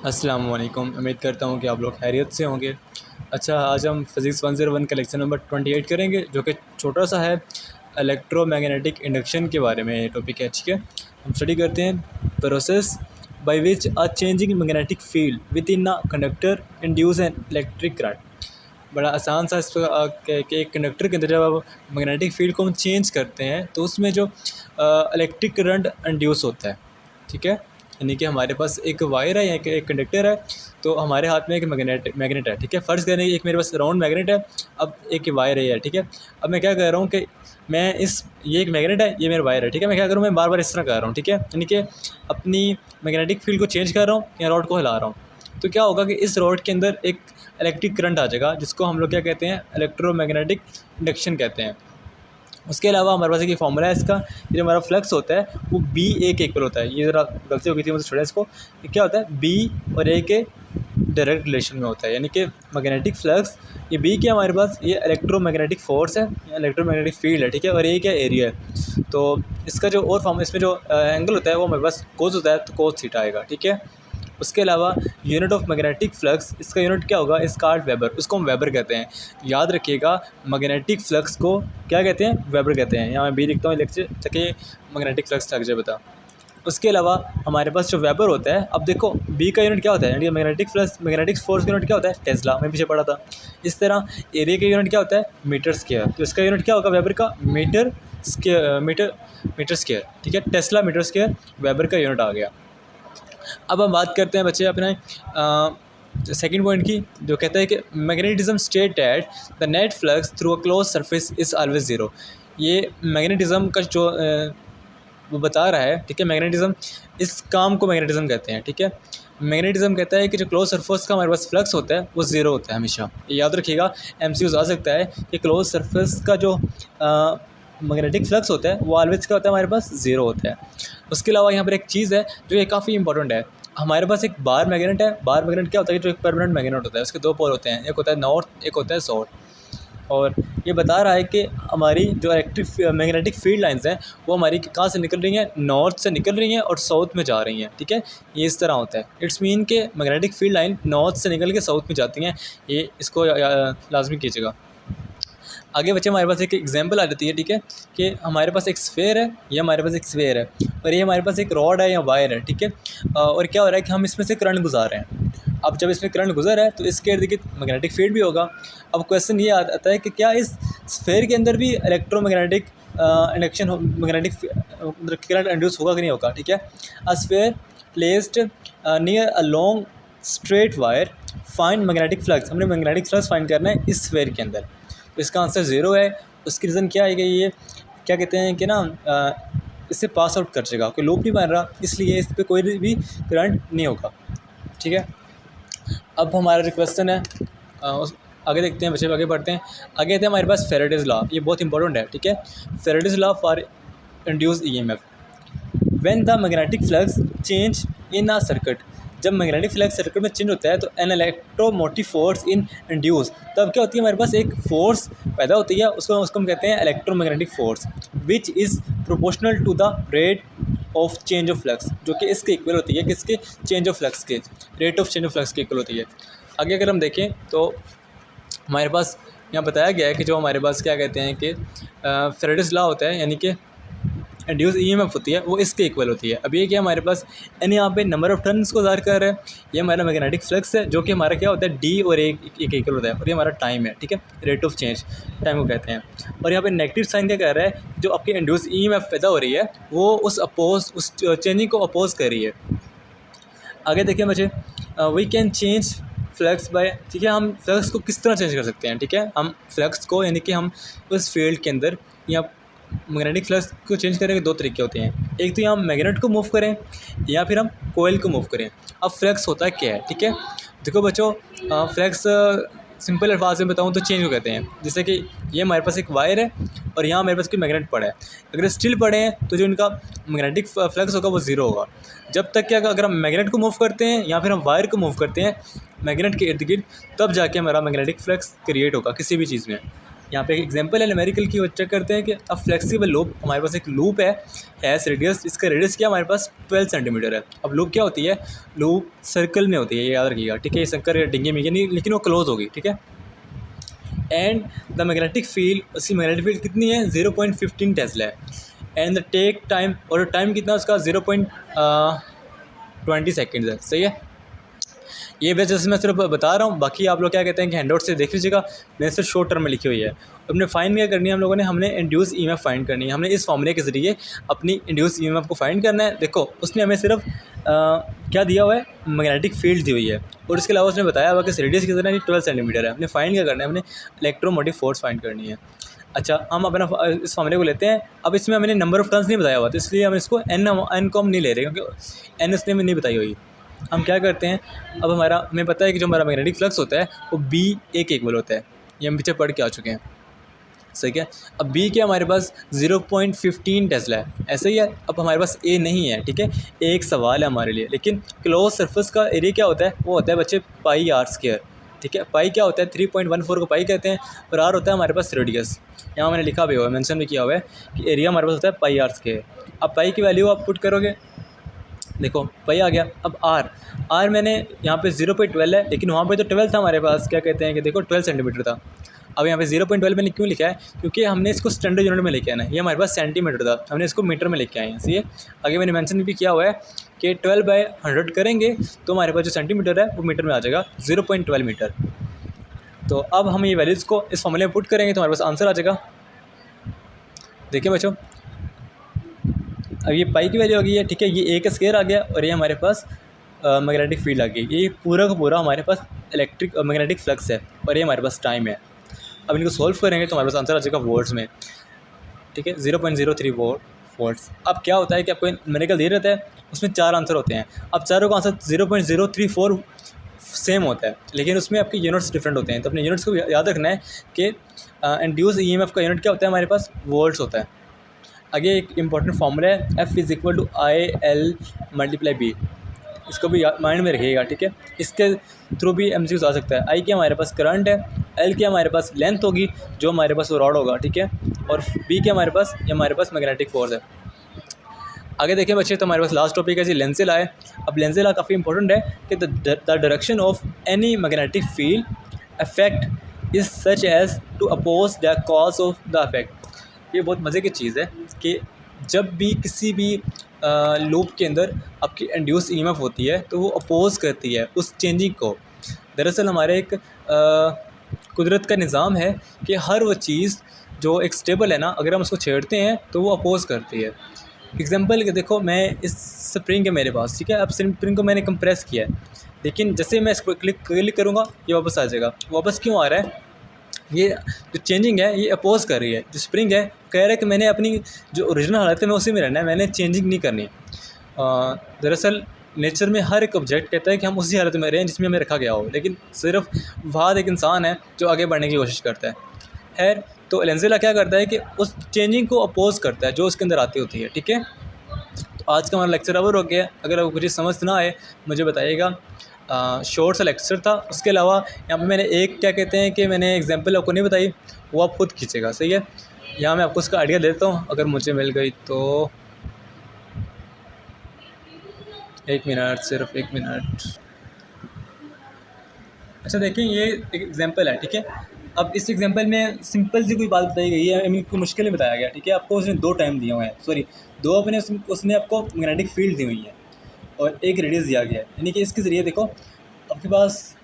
अस्सलाम वालेकुम। उम्मीद करता हूँ कि आप लोग खैरियत से होंगे। अच्छा, आज हम फ़िज़िक्स 101 का लेक्चर नंबर 28 करेंगे, जो कि छोटा सा है। इलेक्ट्रोमैग्नेटिक इंडक्शन के बारे में ये टॉपिक है। ठीक है, हम स्टडी करते हैं। Process by which a changing magnetic field with in a conductor induce an electric current. बड़ा आसान सा इसका कि एक कंडक्टर के अंदर जब आप मैग्नेटिक फील्ड को हम चेंज करते हैं तो उसमें जो इलेक्ट्रिक करंट इंड्यूस होता है। ठीक है, यानी कि हमारे पास एक वायर है या एक कंडक्टर है, तो हमारे हाथ में एक मैग्नेट है। ठीक है, फ़र्ज़ करें कि एक मेरे पास राउंड मैग्नेट है, अब एक वायर है। ठीक है, अब मैं क्या कर रहा हूँ कि ये एक मैग्नेट है, ये मेरा वायर है। ठीक है, मैं क्या करूँ, मैं बार बार इस तरह कर रहा हूँ। ठीक है, यानी कि अपनी मैग्नेटिक फील्ड को चेंज कर रहा हूँ या रॉड को हिला रहा हूँ। तो क्या होगा कि इस रॉड के अंदर एक इलेक्ट्रिक करंट आ जाएगा, जिसको हम लोग क्या कहते हैं, इलेक्ट्रोमैग्नेटिक इंडक्शन कहते हैं। उसके अलावा हमारे पास एक फार्मूला है इसका। ये जो हमारा फ्लक्स होता है वो बी ए के इक्वल होता है। ये ज़रा गलती हो गई थी मुझे छोड़ा इसको। ये क्या होता है, बी और ए के डायरेक्ट रिलेशन में होता है, यानी कि मैग्नेटिक फ्लक्स। ये बी क्या हमारे पास, ये इलेक्ट्रोमैग्नेटिक फोर्स है, इलेक्ट्रोमैग्नेटिक फील्ड है। ठीक है, और ए क्या एरिया है। तो इसका जो और फॉर्म, इसमें जो एंगल होता है वो हमारे पास कोस होता है, तो कोस थीटा आएगा। ठीक है, उसके अलावा यूनिट ऑफ मैग्नेटिक फ्लक्स, इसका यूनिट क्या होगा, स्कार्ट वेबर, उसको हम वेबर कहते हैं। याद रखिएगा, मैग्नेटिक फ्लक्स को क्या कहते हैं, वेबर कहते हैं। यहाँ मैं बी लिखता हूँ लेक्चर ताकि मैग्नेटिक फ्लक्स लग जाए बता। उसके अलावा हमारे पास जो वेबर होता है, अब देखो बी का यूनिट क्या होता है, यानी मैग्नेटिक फ्लक्स, मैग्नेटिक फोर्स का यूनिट क्या होता है, टेस्ला, मैं पीछे पढ़ा था। इस तरह एरिया का यूनिट क्या होता है, मीटर स्क्वायर, तो इसका यूनिट क्या होगा वेबर का, मीटर स्क्वायर, मीटर स्क्वायर। ठीक है, टेस्ला मीटर स्क्वायर वेबर का यूनिट आ गया। अब हम बात करते हैं बच्चे अपने सेकंड पॉइंट की, जो कहता है कि magnetism state that the net flux through a close surface is always zero. ये मैग्नेटिज्म का जो वो बता रहा है। ठीक है, मैग्नेटिज्म, इस काम को मैग्नेटिज्म कहते हैं। ठीक है, मैग्नेटिज्म कहता है कि जो क्लोज सरफेस का हमारे पास फ्लक्स होता है वो ज़ीरो होता है हमेशा। ये याद रखिएगा, एमसीक्यूज़ आ सकता है कि क्लोज सरफेस का जो मैग्नेटिक फ्लक्स होता है वो ऑलवेज क्या होता है, हमारे पास ज़ीरो होता है। उसके अलावा यहाँ पर एक चीज़ है जो ये काफ़ी इंपॉर्टेंट है। हमारे पास एक बार मैग्नेट है। बार मैग्नेट क्या होता है, जो एक परमानेंट मैग्नेट होता है, उसके दो पोल होते हैं, एक होता है नॉर्थ, एक होता है साउथ। और ये बता रहा है कि हमारी जो इलेक्ट्रिक मैग्नेटिक फील्ड लाइंस हैं वो हमारी कहाँ से निकल रही हैं, नॉर्थ से निकल रही हैं और साउथ में जा रही हैं। ठीक है, ये इस तरह होता है। इट्स मीन के मैग्नेटिक फील्ड लाइन नॉर्थ से निकल के साउथ में जाती हैं। ये इसको लाजमी कीजिएगा। आगे बच्चे हमारे पास एक एग्जांपल आ जाती है। ठीक है, कि हमारे पास एक स्फेयर है, ये हमारे पास एक स्फेयर है, और ये हमारे पास एक रॉड है या वायर है। ठीक है, और क्या हो रहा है कि हम इसमें से करंट गुजार रहे हैं। अब जब इसमें करंट गुजर है तो इसके इर्द गिर्द मैग्नेटिक फील्ड भी होगा। अब क्वेश्चन ये आता है कि क्या इस स्फेयर के अंदर भी electromagnetic induction, magnetic current induce होगा कि नहीं होगा। ठीक है, अ sphere placed near a long straight wire, find magnetic flux. हमने मैग्नेटिक फ्लक्स फाइंड करना है इस स्फेयर के अंदर, तो इसका आंसर ज़ीरो है। उसकी रीज़न क्या है कि ये क्या कहते हैं कि ना इससे पास आउट कर जाएगा, कोई लूप नहीं बन रहा, इसलिए इस पर कोई भी करंट नहीं होगा। ठीक है, अब हमारा जो क्वेश्चन है आगे देखते हैं बच्चे, आगे बढ़ते हैं। आगे आते हैं हमारे पास फेराडेज लॉ, ये बहुत इंपॉर्टेंट है। ठीक है, Faraday's law for induce EMF. When the magnetic flux change in a circuit, जब मैग्नेटिक फ्लक्स सर्किट में चेंज होता है तो an electromotive force in induce, तब क्या होती है, हमारे पास एक फोर्स पैदा होती है, उसको हम कहते हैं electromagnetic force, which is proportional to the rate of change of flux, जो कि इसके इक्वल होती है, किसके, चेंज ऑफ फ्लक्स के, rate of change of flux के इक्वल होती है। आगे अगर हम देखें तो हमारे पास यहाँ बताया गया है कि जो हमारे पास क्या कहते हैं कि फेराडेज लॉ होता है, यानी कि इंड्यूस ईएमएफ होती है वो इसके इक्वल होती है। अब ये क्या हमारे पास, यानी यहाँ पे नंबर ऑफ टर्न्स को ज़ाहिर कर रहा है। ये हमारा मैग्नेटिक फ्लक्स है, जो कि हमारा क्या होता है, डी और एक इक्वल होता है, और ये हमारा टाइम है। ठीक है, रेट ऑफ चेंज, टाइम को कहते हैं। और यहाँ पे नेगेटिव साइन क्या कर रहा है, जो आपकी इंड्यूस ईएमएफ पैदा हो रही है वो उस चेंजिंग को अपोज कर रही है। आगे देखिए बच्चे, we can change flux by, ठीक है, हम फ्लक्स को किस तरह चेंज कर सकते हैं। ठीक है, हम फ्लक्स को, यानी कि हम उस फील्ड के अंदर या मैग्नेटिक फ्लक्स को चेंज करने के दो तरीके होते हैं। एक तो या हम मैग्नेट को मूव करें या फिर हम कोयल को मूव करें। अब फ्लक्स होता है क्या है, ठीक है, देखो बच्चों, फ्लक्स सिंपल अल्फाज में बताऊँ तो चेंज को कहते हैं। जैसे कि ये हमारे पास एक वायर है और यहाँ मेरे पास कोई मैग्नेट पड़ा है, अगर स्टिल पड़े हैं तो जो इनका मैग्नेटिक फ्लक्स होगा वो ज़ीरो होगा। जब तक कि अगर हम मैग्नेट को मूव करते हैं या फिर हम वायर को मूव करते हैं मैग्नेट के इर्द गिर्द, तब जाके हमारा मैग्नेटिक फ्लक्स क्रिएट होगा किसी भी चीज़ में। यहाँ पे एक एग्जांपल है न्यूमेरिकल की, वो चेक करते हैं कि अब फ्लेक्सिबल लूप, हमारे पास एक लूप है एस रेडियस, इसका रेडियस क्या हमारे पास 12 सेंटीमीटर है। अब लूप क्या होती है, लूप सर्कल में होती है, ये याद रखिएगा, ठीक है। ये शंकर डिंगे मिंगे नहीं, लेकिन वो क्लोज होगी, ठीक है। एंड द मैग्नेटिक फील्ड, उसकी मैग्नेटिक फील्ड कितनी है 0.15 टेस्ला है। एंड द टेक टाइम, और टाइम कितना उसका 0.20 सेकेंड्स है, सही है। ये वजह से मैं सिर्फ बता रहा हूँ, बाकी आप लोग क्या कहते हैं कि हैंडआउट से देख लीजिएगा, मैंने सिर्फ शॉर्ट टर्म में लिखी हुई है। अपने फाइंड क्या करनी है हम लोगों ने, हमने इंड्यूस ईएमएफ फाइंड करनी है। हमने इस फॉर्मूले के ज़रिए अपनी इंड्यूस ईएमएफ को फाइंड करना है। देखो उसने हमें सिर्फ क्या दिया हुआ है, मैग्नेटिक फील्ड दी हुई है, और इसके अलावा उसने बताया हुआ कि रेडियस कितना है 12 सेंटीमीटर है। हमने फाइंड क्या करना है, हमने इलेक्ट्रोमोटिव फोर्स फाइंड करनी है। अच्छा, हम अपना इस फॉर्मूले को लेते हैं। अब इसमें मैंने नंबर ऑफ टर्न्स नहीं बताया हुआ, तो इसलिए हम इसको एन को हम नहीं ले रहे, क्योंकि एन उसने नहीं बताई हुई। हम क्या करते हैं, अब हमें पता है कि जो हमारा मैग्नेटिक फ्लक्स होता है वो बी ए के इक्वल होता है, ये हम पीछे पढ़ के आ चुके हैं, सही है। अब बी क्या हमारे पास 0.15 टेस्ला है, ऐसे ही है। अब हमारे पास ए नहीं है, ठीक है। एक सवाल है हमारे लिए, लेकिन क्लोज सरफेस का एरिया क्या होता है, वो होता है बच्चे पाई आर स्क्वायर, ठीक है। पाई क्या होता है 3.14 को पाई कहते हैं, और आर होता है हमारे पास रेडियस। यहाँ मैंने लिखा भी हुआ है, मेंशन भी किया हुआ है कि एरिया हमारे पास होता है पाई आर स्क्वायर। अब पाई की वैल्यू आप पुट करोगे, देखो पाई आ गया। अब आर मैंने यहाँ पे 0.12 है, लेकिन वहाँ पे तो 12 था हमारे पास, क्या कहते हैं कि देखो 12 सेंटीमीटर था। अब यहाँ पे 0.12 मैंने क्यों लिखा है, क्योंकि हमने इसको स्टैंडर्ड यूनिट में लेके आना है। ये हमारे पास सेंटीमीटर था, हमने इसको मीटर में लेके आए हैं, सही है। आगे मैंने मेंशन भी किया हुआ है कि 12/100 करेंगे तो हमारे पास जो सेंटीमीटर है वो मीटर में आ जाएगा 0.12 मीटर। तो अब हम ये वैल्यूज़ को इस फॉर्मूले में पुट करेंगे तो हमारे पास आंसर आ जाएगा। देखिए बच्चों, अब ये पाई की वैल्यू आ गई है, ठीक है। ये ए का स्क्वायर आ गया, और ये हमारे पास मैग्नेटिक फील्ड आ गई। ये पूरा का पूरा हमारे पास इलेक्ट्रिक मैग्नेटिक फ्लक्स है, और ये हमारे पास टाइम है। अब इनको सॉल्व करेंगे तो हमारे पास आंसर आ जाएगा वोल्ट्स में, ठीक है, 0.03 वोल्ट्स। अब क्या होता है कि आपको न्यूमेरिकल दे रहता है, उसमें 4 आंसर होते हैं। अब चारों का आंसर 0.034 सेम होता है, लेकिन उसमें आपके यूनिट्स डिफरेंट होते हैं। तो अपने यूनिट्स को याद रखना है कि इंड्यूस ईएमएफ का यूनिट क्या होता है, हमारे पास वोल्ट्स होता है। आगे एक इंपॉर्टेंट फार्मूला है, F=IL×B, इसको भी माइंड में रखिएगा, ठीक है। इसके थ्रू भी एमसीक्यूज आ सकता है। आई क्या हमारे पास करंट है, एल क्या हमारे पास लेंथ होगी जो हमारे पास वो रॉड होगा, ठीक है, और बी क्या हमारे पास, ये हमारे पास मैग्नेटिक फोर्स है। आगे देखें बच्चे, तो हमारे पास लास्ट टॉपिक है जी लेंस लॉ है। अब लेंस लॉ काफ़ी इंपॉर्टेंट है कि the direction of any magnetic field effect is such as to oppose the cause of the effect. ये बहुत मज़े की चीज़ है कि जब भी किसी भी लूप के अंदर आपकी इंड्यूस ईएमएफ होती है तो वो अपोज करती है उस चेंजिंग को। दरअसल हमारे एक कुदरत का निज़ाम है कि हर वो चीज़ जो एक स्टेबल है ना, अगर हम उसको छेड़ते हैं तो वो अपोज करती है। एग्जांपल के देखो, मैं इस स्प्रिंग है मेरे पास, ठीक है। अब स्प्रिंग को मैंने कंप्रेस किया है, लेकिन जैसे मैं इसको क्लिक करूँगा ये वापस आ जाएगा। वापस क्यों आ रहा है, ये जो चेंजिंग है ये अपोज कर रही है। जो स्प्रिंग है कह रहा है कि मैंने अपनी जो ओरिजिनल हालत है मैं उसी में रहना है, मैंने चेंजिंग नहीं करनी। दरअसल नेचर में हर एक ऑब्जेक्ट कहता है कि हम उसी हालत में रहें जिसमें हमें रखा गया हो, लेकिन सिर्फ वहाँ एक इंसान है जो आगे बढ़ने की कोशिश करता है। खैर, तो लेंस लॉ क्या करता है कि उस चेंजिंग को अपोज करता है जो उसके अंदर आती होती है, ठीक है। तो आज का हमारा लेक्चर ओवर हो गया। अगर आपको कुछ समझ ना आए मुझे बताइएगा। शॉर्ट सा लेक्चर था, उसके अलावा यहाँ पे मैंने एक क्या कहते हैं कि मैंने एग्जांपल आपको नहीं बताई, वो आप खुद खींचेगा, सही है। यहाँ मैं आपको उसका आइडिया देता हूँ अगर मुझे मिल गई तो। 1 मिनट, सिर्फ 1 मिनट। अच्छा देखें, ये एक एग्जांपल है, ठीक है। अब इस एग्जांपल में सिंपल सी कोई बात बताई गई है, आई कोई मुश्किल नहीं बताया गया, ठीक है। आपको उसने 2 टाइम दिए हुए हैं, सॉरी 2 अपने उसने आपको मैग्नेटिक फील्ड दी हुई है और एक रेडियस दिया गया है। यानी कि इसके ज़रिए देखो आपके पास